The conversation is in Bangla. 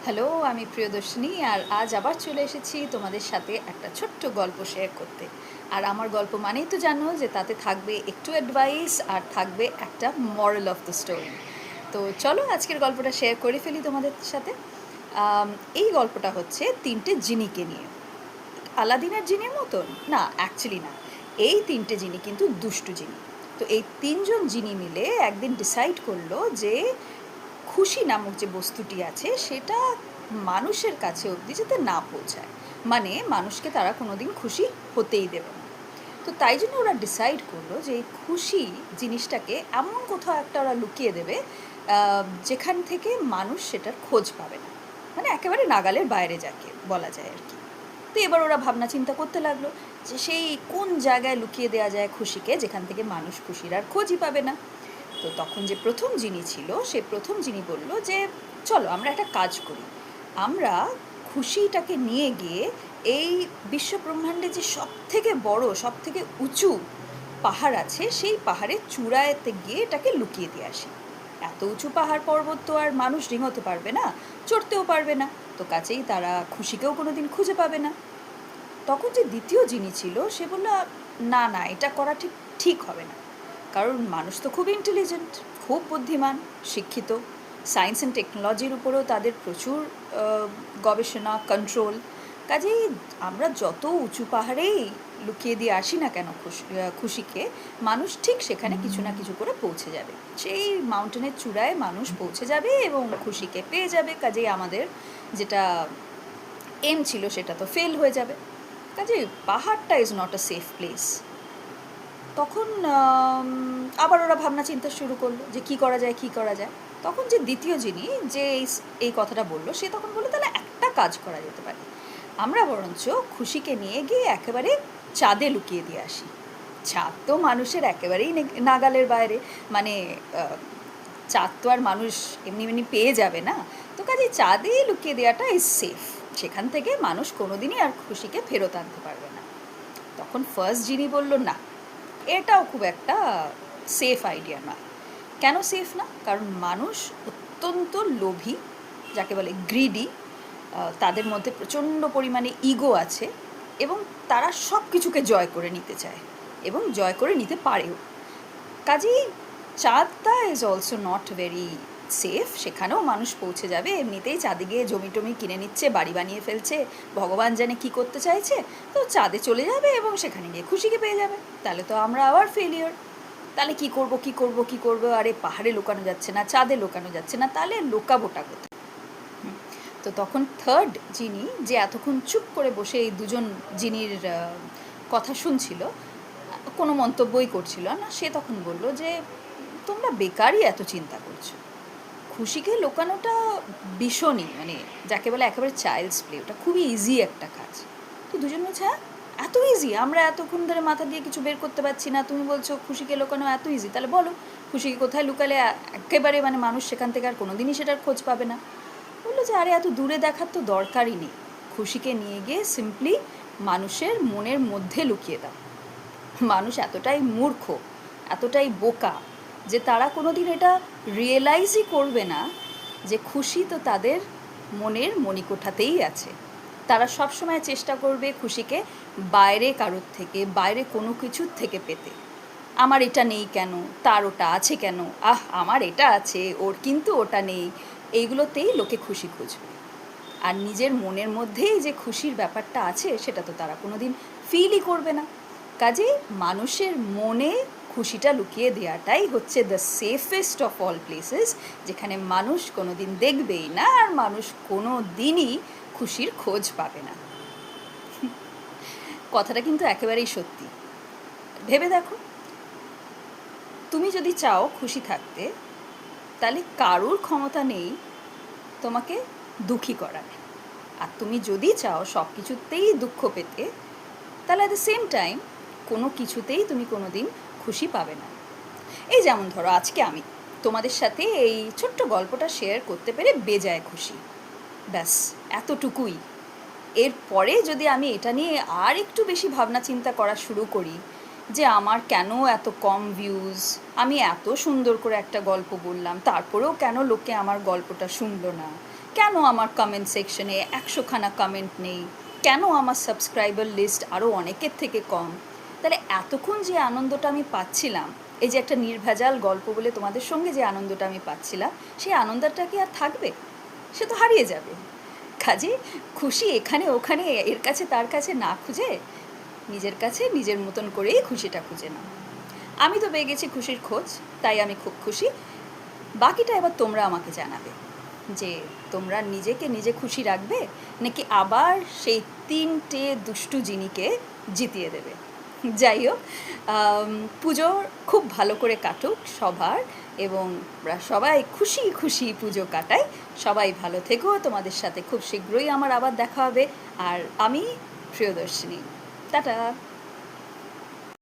হ্যালো, আমি প্রিয়দর্শিনী। আর আজ আবার চলে এসেছি তোমাদের সাথে একটা ছোট্ট গল্প শেয়ার করতে। আর আমার গল্প মানেই তো জানো যে তাতে থাকবে একটু অ্যাডভাইস আর থাকবে একটা মরাল অফ দ্য স্টোরি। তো চলো আজকের গল্পটা শেয়ার করে ফেলি তোমাদের সাথে। আম, এই গল্পটা হচ্ছে তিনটে জিনিকে নিয়ে। আলাদিনের জিনের মতন না, অ্যাকচুয়ালি না। এই তিনটে জিনি কিন্তু দুষ্টু জিনি। তো এই তিনজন জিনি মিলে একদিন ডিসাইড করলো যে খুশি নামক যে বস্তুটি আছে সেটা মানুষের কাছে অবধি যাতে না পৌঁছায়, মানে মানুষকে তারা কোনোদিন খুশি হতেই দেবে না। তো তাই জন্য ওরা ডিসাইড করলো যে এই খুশি জিনিসটাকে এমন কোথাও একটা ওরা লুকিয়ে দেবে যেখান থেকে মানুষ সেটার খোঁজ পাবে না, মানে একেবারে নাগালের বাইরে যাকে বলা যায় আর কি। তো এবার ওরা ভাবনা চিন্তা করতে লাগলো যে সেই কোন জায়গায় লুকিয়ে দেওয়া যায় খুশিকে, যেখান থেকে মানুষ খুশির আর খোঁজই পাবে না। তো তখন যে প্রথম যিনি ছিল সে প্রথম যিনি বলল যে চলো আমরা একটা কাজ করি, আমরা খুশিটাকে নিয়ে গিয়ে এই বিশ্বব্রহ্মাণ্ডে যে সব থেকে বড় সব থেকে উঁচু পাহাড় আছে সেই পাহাড়ের চূড়াতে গিয়ে এটাকে লুকিয়ে দিয়ে আসি। এত উঁচু পাহাড় পর্বত তো আর মানুষ ডিঙোতে পারবে না, চড়তেও পারবে না, তো কাছেই তারা খুশিকেও কোনো দিন খুঁজে পাবে না। তখন যে দ্বিতীয় যিনি ছিল সে বলল না না, এটা করা ঠিক ঠিক হবে না, কারণ মানুষ তো খুব ইন্টেলিজেন্ট, খুব বুদ্ধিমান, শিক্ষিত, সায়েন্স অ্যান্ড টেকনোলজির উপরেও তাদের প্রচুর গবেষণা, কন্ট্রোল। কাজেই আমরা যত উঁচু পাহাড়েই লুকিয়ে দিয়ে আসি না কেন খুশিকে, মানুষ ঠিক সেখানে কিছু না কিছু করে পৌঁছে যাবে, সেই মাউন্টেনের চূড়ায় মানুষ পৌঁছে যাবে এবং খুশিকে পেয়ে যাবে। কাজেই আমাদের যেটা এম ছিল সেটা তো ফেল হয়ে যাবে। কাজেই পাহাড়টা is not a safe place. তখন আবার ওরা ভাবনা চিন্তা শুরু করলো যে কী করা যায় কী করা যায়। তখন যে দ্বিতীয় যিনি যে এই কথাটা বললো সে তখন বললো তাহলে একটা কাজ করা যেতে পারে, আমরা বরঞ্চ খুশিকে নিয়ে গিয়ে একেবারে চাঁদে লুকিয়ে দিয়ে আসি। চাঁদ তো মানুষের একেবারেই নাগালের বাইরে, মানে চাঁদ তো আর মানুষ এমনি এমনি পেয়ে যাবে না। তো কাজে চাঁদেই লুকিয়ে দেওয়াটা ইজ সেফ, সেখান থেকে মানুষ কোনোদিনই আর খুশিকে ফেরত আনতে পারবে না। তখন ফার্স্ট যিনি বলল না, এটাও খুব একটা সেফ আইডিয়া না। কেন সেফ না? কারণ মানুষ অত্যন্ত লোভী, যাকে বলে গ্রিডি। তাদের মধ্যে প্রচণ্ড পরিমাণে ইগো আছে এবং তারা সব কিছুকে জয় করে নিতে চায় এবং জয় করে নিতে পারেও। কাজেই চাঁদটা is also not very safe, সেখানেও মানুষ পৌঁছে যাবে এমনিতেই, চাঁদে গিয়ে জমি টমি কিনে নিচ্ছে, বাড়ি বানিয়ে ফেলছে, ভগবান জানে কি করতে চাইছে, তো চাঁদে চলে যাবে এবং সেখানে গিয়ে খুশিকে পেয়ে যাবে। তাহলে তো আমরা আবার ফেলিওর। তাহলে কি করব কি করব কি করব, আরে পাহাড়ে লুকানো যাচ্ছে না, চাঁদে লুকানো যাচ্ছে না, তাহলে লুকাবোটা কোথায়? তো তখন থার্ড যিনি, যে এতক্ষণ চুপ করে বসে এই দুজন যিনির কথা শুনছিল, কোনো মন্তব্যই করছিল না, সে তখন বলল যে তোমরা বেকারই এত চিন্তা করছো, খুশিকে লোকানোটা ভীষণই, মানে যাকে বলে একেবারে চাইল্ডস প্লে, ওটা খুবই ইজি একটা কাজ। তো দুজন বলছে হ্যাঁ এত ইজি, আমরা এতক্ষণ ধরে মাথা দিয়ে কিছু বের করতে পারছি না, তুমি বলছো খুশিকে লোকানো এত ইজি, তাহলে বলো খুশিকে কোথায় লুকালে একেবারে মানে মানুষ সেখান থেকে আর কোনো দিনই সেটার খোঁজ পাবে না। বললো যে আরে এত দূরে দেখার তো দরকারই নেই, খুশিকে নিয়ে গিয়ে সিম্পলি মানুষের মনের মধ্যে লুকিয়ে দাও। মানুষ এতটাই মূর্খ, এতটাই বোকা যে তারা কোনো দিন এটা রিয়েলাইজই করবে না যে খুশি তো তাদের মনের মণিকোঠাতেই আছে। তারা সবসময় চেষ্টা করবে খুশিকে বাইরে কারোর থেকে, বাইরে কোনো কিছুর থেকে পেতে। আমার এটা নেই কেন, তার ওটা আছে কেন, আমার এটা আছে ওর কিন্তু ওটা নেই, এইগুলোতেই লোকে খুশি খুঁজবে। আর নিজের মনের মধ্যেই যে খুশির ব্যাপারটা আছে সেটা তো তারা কোনো দিন ফিলই করবে না। কাজেই মানুষের মনে খুশিটা লুকিয়ে দেওয়াটাই হচ্ছে the safest of all places, যেখানে মানুষ কোনো দিন দেখবেই না আর মানুষ কোনো দিনই খুশির খোঁজ পাবে না। কথাটা কিন্তু একেবারেই সত্যি। ভেবে দেখো, তুমি যদি চাও খুশি থাকতে, তাহলে কারোর ক্ষমতা নেই তোমাকে দুঃখী করার। আর তুমি যদি চাও সব কিছুতেই দুঃখ পেতে, তাহলে অ্যাট দ্য সেম টাইম কোনো কিছুতেই তুমি কোনো দিন খুশি পাবে না। এই যেমন ধরো আজকে আমি তোমাদের সাথে এই ছোট্ট গল্পটা শেয়ার করতে পেরে বেজায় খুশি, ব্যাস এতটুকুই। এরপরে যদি আমি এটা নিয়ে আর একটু বেশি ভাবনা চিন্তা করা শুরু করি যে আমার কেন এত কম ভিউজ, আমি এত সুন্দর করে একটা গল্প বললাম তারপরেও কেন লোকে আমার গল্পটা শুনলো না, কেন আমার কমেন্ট সেকশনে 100খানা কমেন্ট নেই, কেন আমার সাবস্ক্রাইবার লিস্ট আরও অনেকের থেকে কম। তাহলে এতক্ষণ যে আনন্দটা আমি পাচ্ছিলাম, এই যে একটা নির্ভেজাল গল্প বলে তোমাদের সঙ্গে যে আনন্দটা আমি পাচ্ছিলাম, সেই আনন্দটা কি আর থাকবে? সে তো হারিয়ে যাবে। কাজে খুশি এখানে ওখানে এর কাছে তার কাছে না খুঁজে নিজের কাছে নিজের মতন করেই খুশিটা খুঁজে নাও। আমি তো পেয়ে গেছি খুশির খোঁজ, তাই আমি খুব খুশি। বাকিটা এবার তোমরা আমাকে জানাবে যে তোমরা নিজেকে নিজে খুশি রাখবে নাকি আবার সেই 3টে দুষ্টু জিনিকে জিতিয়ে দেবে। যাই হোক, পুজো খুব ভালো করে কাটুক সবার, এবং আমরা সবাই খুশি খুশি পুজো কাটাই। সবাই ভালো থেকো, তোমাদের সাথে খুব শীঘ্রই আমার আবার দেখা হবে। আর আমি প্রিয়দর্শিনী, টাটা।